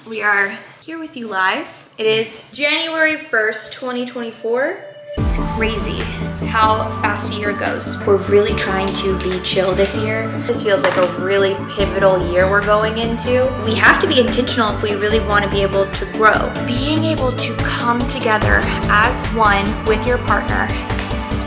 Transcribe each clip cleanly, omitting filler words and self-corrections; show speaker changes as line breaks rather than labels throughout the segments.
We are here with you live. It is January 1st, 2024. It's crazy how fast a year goes. We're really trying to be chill this year. This feels like a really pivotal year we're going into. We have to be intentional if we really want to be able to grow. Being able to come together as one with your partner,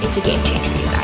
it's a game changer, you guys.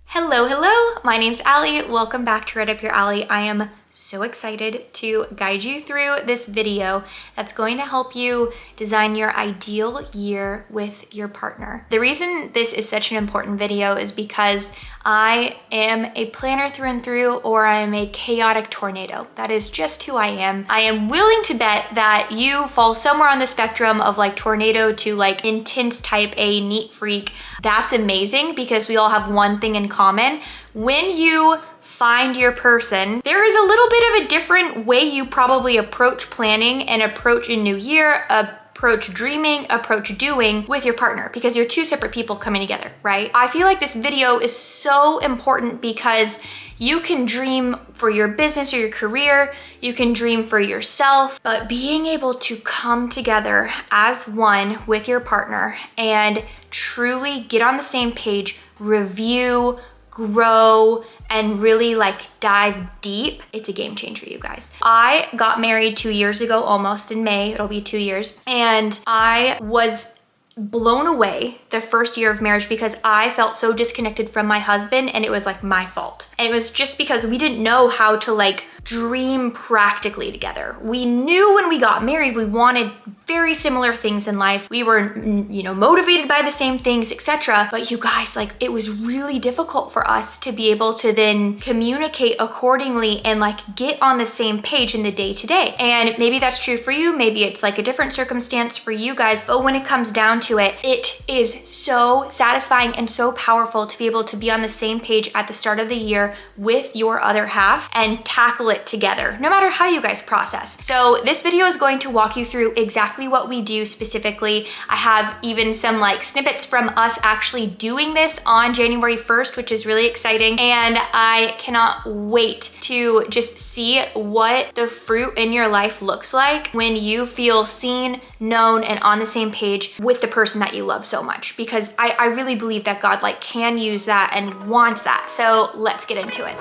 Hello, my name's Allie. Welcome back to Right Up Your Alley. I am so excited to guide you through this video that's going to help you design your ideal year with your partner. The reason this is such an important video is because I am a planner through and through, or I am a chaotic tornado. That is just who I am. I am willing to bet that you fall somewhere on the spectrum of like tornado to like intense type A neat freak. That's amazing because we all have one thing in common. When you find your person, there is a little bit of a different way you probably approach planning and approach a new year, approach dreaming, approach doing with your partner, because you're two separate people coming together, right? I feel like this video is so important because you can dream for your business or your career, you can dream for yourself, but being able to come together as one with your partner and truly get on the same page, review, grow, and really like dive deep, it's a game changer, you guys. I got married 2 years ago, almost in May, it'll be 2 years. And I was blown away the first year of marriage because I felt so disconnected from my husband, and it was like my fault. And it was just because we didn't know how to like dream practically together. We knew when we got married, we wanted very similar things in life. We were, motivated by the same things, etc. But you guys, like, it was really difficult for us to be able to then communicate accordingly and like get on the same page in the day to day. And maybe that's true for you. Maybe it's like a different circumstance for you guys. But when it comes down to it, it is so satisfying and so powerful to be able to be on the same page at the start of the year with your other half and tackle it together, no matter how you guys process. So this video is going to walk you through exactly what we do specifically. I have even some like snippets from us actually doing this on January 1st, which is really exciting. And I cannot wait to just see what the fruit in your life looks like when you feel seen, known, and on the same page with the person that you love so much, because I really believe that God like can use that and wants that. So let's get into it.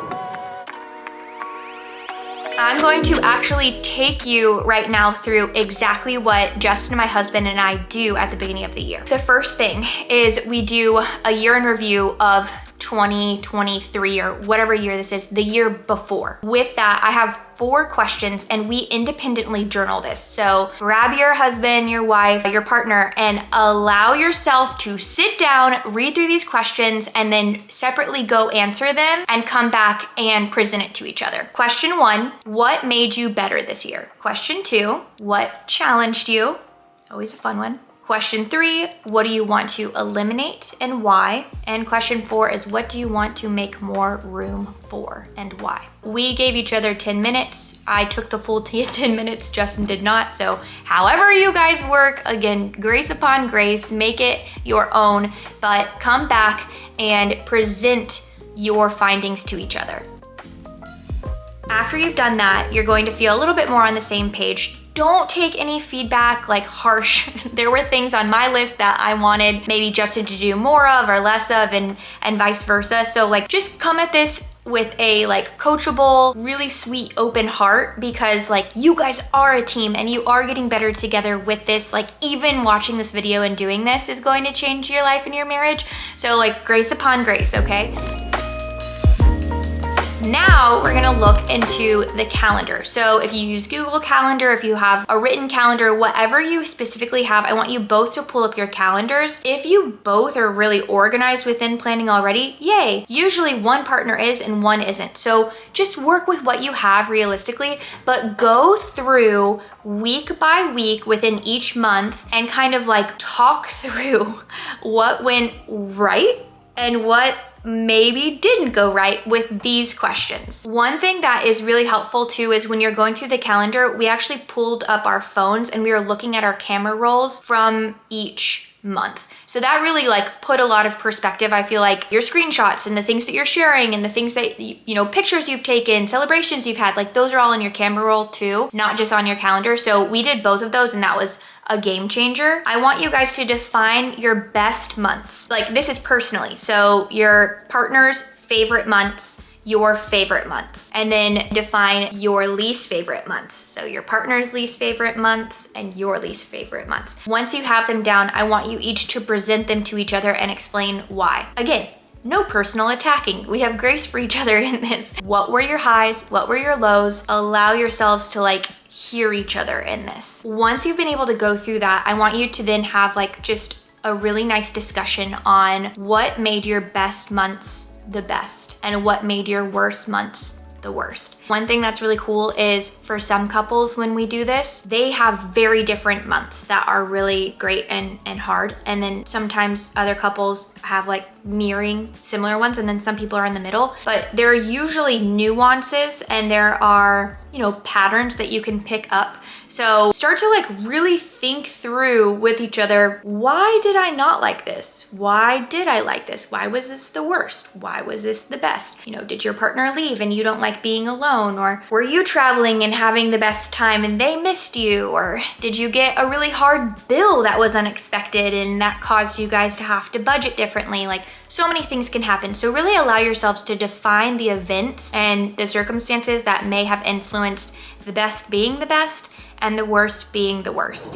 I'm going to actually take you right now through exactly what Justin, my husband, and I do at the beginning of the year. The first thing is we do a year in review of 2023 or whatever year this is, the year before. With that, I have 4 questions and we independently journal this. So grab your husband, your wife, your partner, and allow yourself to sit down, read through these questions, and then separately go answer them and come back and present it to each other. Question 1, what made you better this year? Question 2, what challenged you? Always a fun one. Question 3, what do you want to eliminate and why? And question 4 is, what do you want to make more room for and why? We gave each other 10 minutes. I took the full 10 minutes, Justin did not. So however you guys work, again, grace upon grace, make it your own, but come back and present your findings to each other. After you've done that, you're going to feel a little bit more on the same page. Don't take any feedback like harsh. There were things on my list that I wanted maybe Justin to do more of or less of, and vice versa. So like just come at this with a like coachable, really sweet, open heart, because like you guys are a team and you are getting better together with this. Like even watching this video and doing this is going to change your life and your marriage. So like grace upon grace, okay? Now we're gonna look into the calendar. So if you use Google Calendar, if you have a written calendar, whatever you specifically have, I want you both to pull up your calendars. If you both are really organized within planning already, yay. Usually one partner is and one isn't. So just work with what you have realistically, but go through week by week within each month and kind of like talk through what went right and what maybe didn't go right with these questions. One thing that is really helpful too is when you're going through the calendar, we actually pulled up our phones and we were looking at our camera rolls from each month. So that really like put a lot of perspective. I feel like your screenshots and the things that you're sharing and the things that, you know, pictures you've taken, celebrations you've had, like those are all in your camera roll too, not just on your calendar. So we did both of those and that was a game changer. I want you guys to define your best months. Like this is personally. So your partner's favorite months, your favorite months, and then define your least favorite months. So your partner's least favorite months and your least favorite months. Once you have them down, I want you each to present them to each other and explain why. Again, no personal attacking. We have grace for each other in this. What were your highs? What were your lows? Allow yourselves to like hear each other in this. Once you've been able to go through that, I want you to then have like just a really nice discussion on what made your best months the best and what made your worst months the worst. One thing that's really cool is for some couples, when we do this, they have very different months that are really great and hard. And then sometimes other couples have like mirroring similar ones, and then some people are in the middle. But there are usually nuances and there are, you know, patterns that you can pick up. So start to like really think through with each other, why did I not like this? Why did I like this? Why was this the worst? Why was this the best? You know, did your partner leave and you don't like being alone? Or were you traveling and having the best time and they missed you? Or did you get a really hard bill that was unexpected and that caused you guys to have to budget differently? Like so many things can happen. So really allow yourselves to define the events and the circumstances that may have influenced the best being the best and the worst being the worst.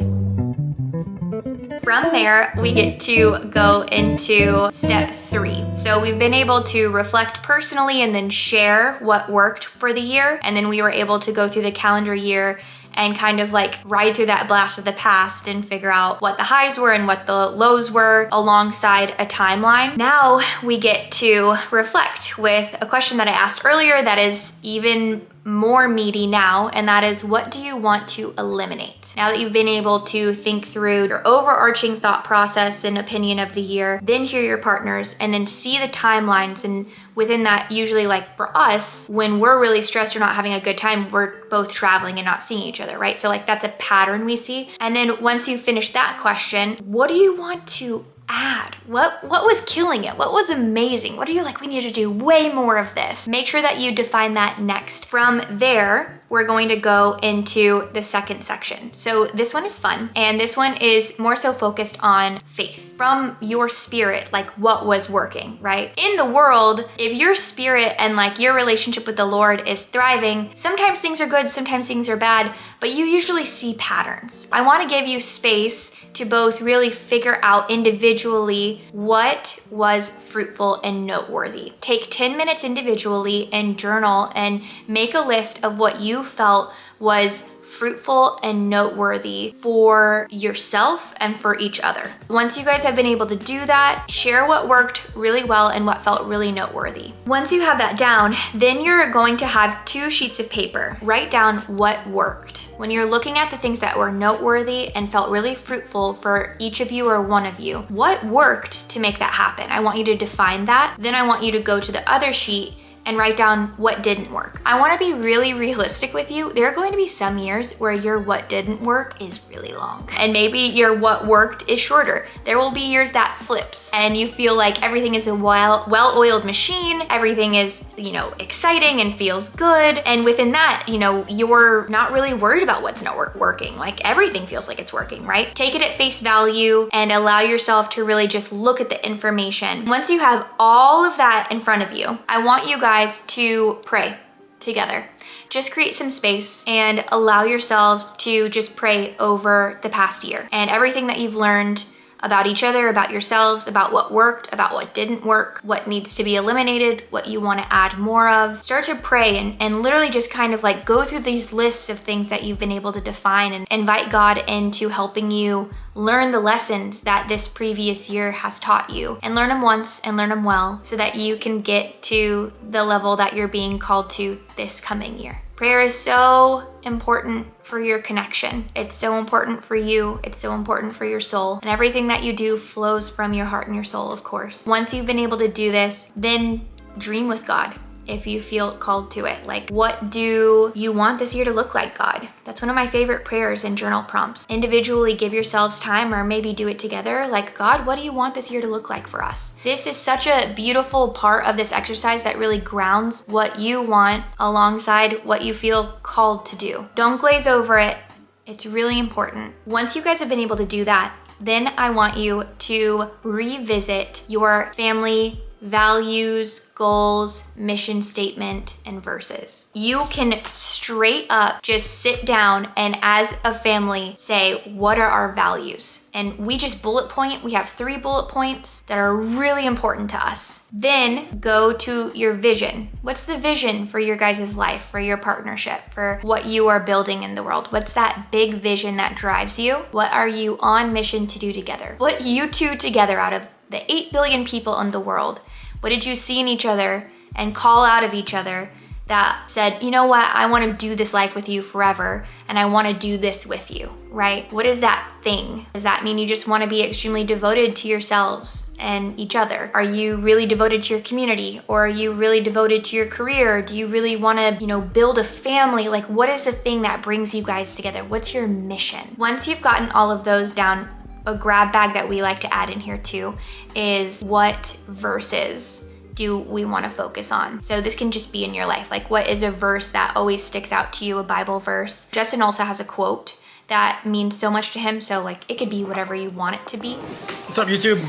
From there, we get to go into step 3. So we've been able to reflect personally and then share what worked for the year. And then we were able to go through the calendar year and kind of like ride through that blast of the past and figure out what the highs were and what the lows were alongside a timeline. Now we get to reflect with a question that I asked earlier that is even more meaty now, and that is, what do you want to eliminate? Now that you've been able to think through your overarching thought process and opinion of the year, then hear your partners and then see the timelines. And within that, usually like for us, when we're really stressed or not having a good time, we're both traveling and not seeing each other, right? So like that's a pattern we see. And then once you finish that question, what do you want to add? What was killing it? What was amazing? What are you like, we need to do way more of this? Make sure that you define that next. From there, we're going to go into the second section. So this one is fun, and this one is more so focused on faith from your spirit, like what was working, right? In the world, if your spirit and like your relationship with the Lord is thriving, sometimes things are good, sometimes things are bad, but you usually see patterns. I want to give you space to both really figure out individually what was fruitful and noteworthy. Take 10 minutes individually and journal and make a list of what you felt was fruitful and noteworthy for yourself and for each other. Once you guys have been able to do that, share what worked really well and what felt really noteworthy. Once you have that down, then you're going to have 2 sheets of paper. Write down what worked. When you're looking at the things that were noteworthy and felt really fruitful for each of you or one of you, what worked to make that happen? I want you to define that. Then I want you to go to the other sheet and write down what didn't work. I wanna be really realistic with you. There are going to be some years where your what didn't work is really long. And maybe your what worked is shorter. There will be years that flips and you feel like everything is a well-oiled machine. Everything is, you know, exciting and feels good. And within that, you know, you're not really worried about what's not working. Like everything feels like it's working, right? Take it at face value and allow yourself to really just look at the information. Once you have all of that in front of you, I want you guys to pray together. Just create some space and allow yourselves to just pray over the past year and everything that you've learned about each other, about yourselves, about what worked, about what didn't work, what needs to be eliminated, what you want to add more of. Start to pray and literally just kind of like go through these lists of things that you've been able to define and invite God into helping you learn the lessons that this previous year has taught you, and learn them once and learn them well so that you can get to the level that you're being called to this coming year. Prayer is so important for your connection. It's so important for you. It's so important for your soul. And everything that you do flows from your heart and your soul, of course. Once you've been able to do this, then dream with God. if you feel called to it. Like, what do you want this year to look like, God? That's one of my favorite prayers and journal prompts. Individually give yourselves time, or maybe do it together. Like, God, what do you want this year to look like for us? This is such a beautiful part of this exercise that really grounds what you want alongside what you feel called to do. Don't glaze over it. It's really important. Once you guys have been able to do that, then I want you to revisit your family values, goals, mission statement, and verses. You can straight up just sit down and as a family say, what are our values? And we just bullet point. We have 3 bullet points that are really important to us. Then go to your vision. What's the vision for your guys' life, for your partnership, for what you are building in the world? What's that big vision that drives you? What are you on mission to do together? Put you two together out of the 8 billion people in the world. What did you see in each other and call out of each other that said, you know what, I want to do this life with you forever and I want to do this with you, right? What is that thing? Does that mean you just want to be extremely devoted to yourselves and each other? Are you really devoted to your community, or are you really devoted to your career? Do you really want to, build a family? Like, what is the thing that brings you guys together? What's your mission? Once you've gotten all of those down, a grab bag that we like to add in here too is what verses do we want to focus on? So this can just be in your life. Like, what is a verse that always sticks out to you, a Bible verse? Justin also has a quote that means so much to him. So like, it could be whatever you want it to be.
What's up, YouTube?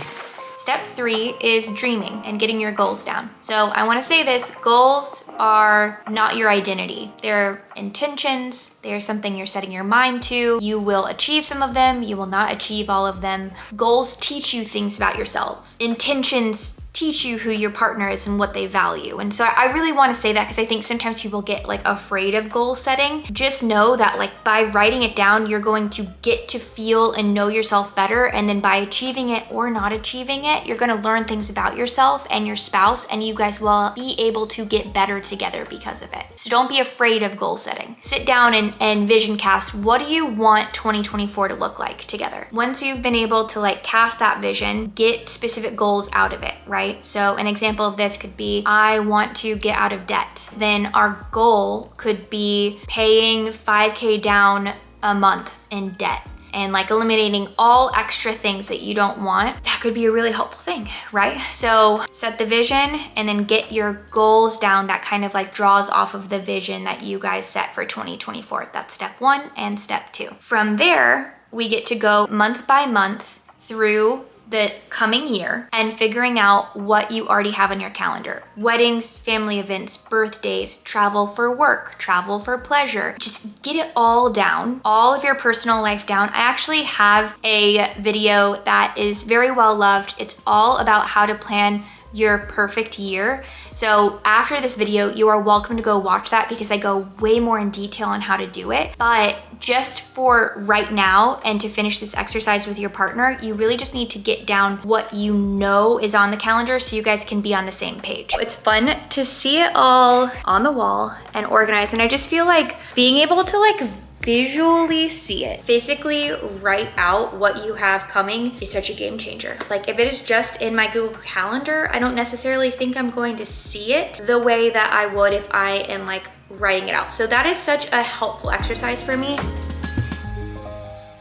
Step 3 is dreaming and getting your goals down. So I want to say this, goals are not your identity. They're intentions. They're something you're setting your mind to. You will achieve some of them. You will not achieve all of them. Goals teach you things about yourself. Intentions teach you who your partner is and what they value. And so I really want to say that because I think sometimes people get like afraid of goal setting. Just know that like by writing it down, you're going to get to feel and know yourself better. And then by achieving it or not achieving it, you're going to learn things about yourself and your spouse, and you guys will be able to get better together because of it. So don't be afraid of goal setting. Sit down and vision cast. What do you want 2024 to look like together? Once you've been able to like cast that vision, get specific goals out of it, right? So an example of this could be, I want to get out of debt. Then our goal could be paying $5,000 down a month in debt and like eliminating all extra things that you don't want. That could be a really helpful thing, right? So set the vision and then get your goals down that kind of like draws off of the vision that you guys set for 2024. That's step 1 and step 2. From there, we get to go month by month through the coming year and figuring out what you already have on your calendar. Weddings, family events, birthdays, travel for work, travel for pleasure. Just get it all down, all of your personal life down. I actually have a video that is very well loved. It's all about how to plan your perfect year. So after this video, you are welcome to go watch that because I go way more in detail on how to do it. But just for right now and to finish this exercise with your partner, you really just need to get down what you know is on the calendar so you guys can be on the same page. It's fun to see it all on the wall and organized. And I just feel like being able to like visually see it, physically write out what you have coming is such a game changer. Like if it is just in my Google Calendar, I don't necessarily think I'm going to see it the way that I would if I am like writing it out. So that is such a helpful exercise for me.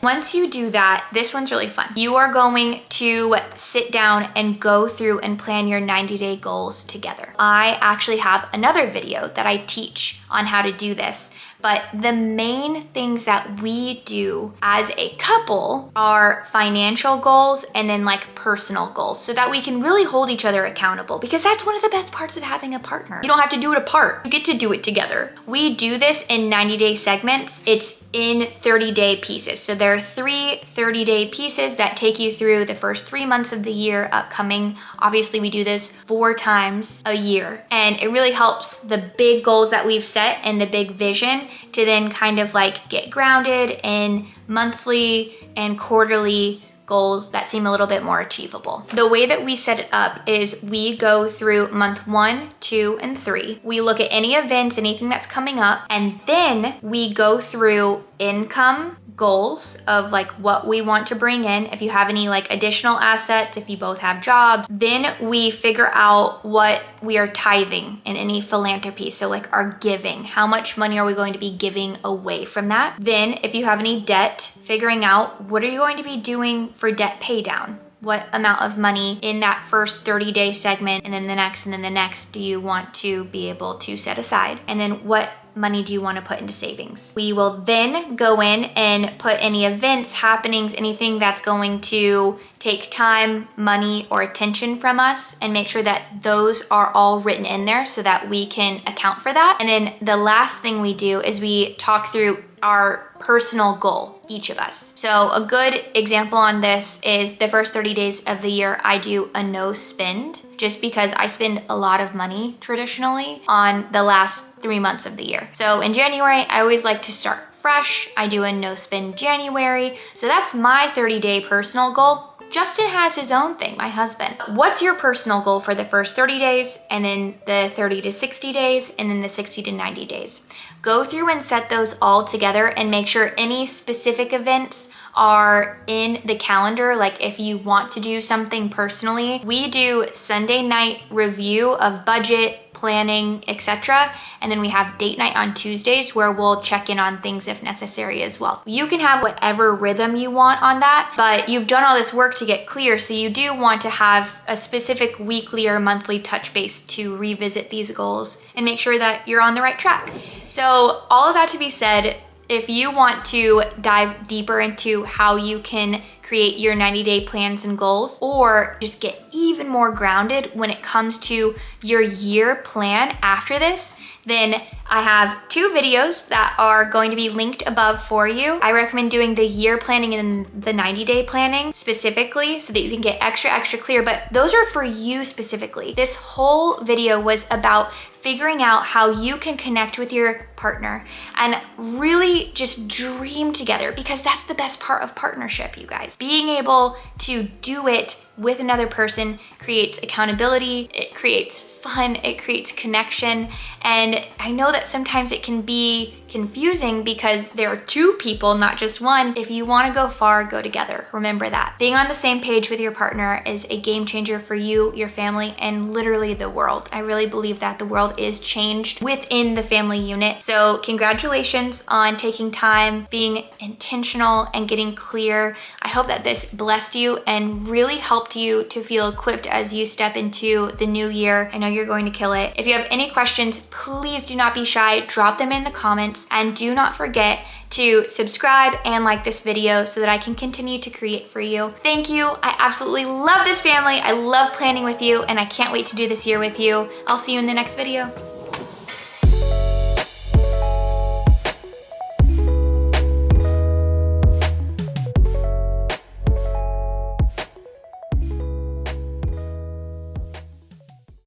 Once you do that, this one's really fun. You are going to sit down and go through and plan your 90-day goals together. I actually have another video that I teach on how to do this. But the main things that we do as a couple are financial goals and then like personal goals so that we can really hold each other accountable, because that's one of the best parts of having a partner. You don't have to do it apart. You get to do it together. We do this in 90-day segments. It's in 30-day pieces. So there are 3 30-day pieces that take you through the first 3 months of the year upcoming. Obviously, we do this 4 times a year, and it really helps the big goals that we've set and the big vision to then kind of like get grounded in monthly and quarterly goals that seem a little bit more achievable. The way that we set it up is we go through month 1, 2, and 3. We look at any events, anything that's coming up, and then we go through income goals of like what we want to bring in. If you have any like additional assets, if you both have jobs, then we figure out what we are tithing in any philanthropy. So like our giving, how much money are we going to be giving away from that? Then if you have any debt, figuring out what are you going to be doing for debt pay down? What amount of money in that first 30-day segment and then the next and then the next do you want to be able to set aside? And then what money do you want to put into savings? We will then go in and put any events, happenings, anything that's going to take time, money, or attention from us and make sure that those are all written in there so that we can account for that. And then the last thing we do is we talk through our personal goal, each of us. So a good example on this is the first 30 days of the year, I do a no spend just because I spend a lot of money traditionally on the last 3 months of the year. So in January, I always like to start fresh. I do a no spend January. So that's my 30-day personal goal. Justin has his own thing, my husband. What's your personal goal for the first 30 days and then the 30 to 60 days and then the 60 to 90 days? Go through and set those all together and make sure any specific events are in the calendar. Like if you want to do something personally, we do Sunday night review of budget, planning, etc. And then we have date night on Tuesdays where we'll check in on things if necessary as well. You can have whatever rhythm you want on that, but you've done all this work to get clear. So you do want to have a specific weekly or monthly touch base to revisit these goals and make sure that you're on the right track. So all of that to be said, if you want to dive deeper into how you can create your 90-day plans and goals, or just get even more grounded when it comes to your year plan after this, then I have 2 videos that are going to be linked above for you. I recommend doing the year planning and the 90-day planning specifically so that you can get extra clear, but those are for you specifically. This whole video was about figuring out how you can connect with your partner and really just dream together, because that's the best part of partnership, you guys. Being able to do it with another person creates accountability, it creates fun, it creates connection. And I know that sometimes it can be confusing because there are 2 people, not just one. If you want to go far, go together. Remember that. Being on the same page with your partner is a game changer for you, your family, and literally the world. I really believe that the world is changed within the family unit. So congratulations on taking time, being intentional, and getting clear. I hope that this blessed you and really helped you to feel equipped as you step into the new year. I know you're going to kill it. If you have any questions, please do not be shy. Drop them in the comments. And do not forget to subscribe and like this video so that I can continue to create for you. Thank you. I absolutely love this family. I love planning with you, and I can't wait to do this year with you. I'll see you in the next video.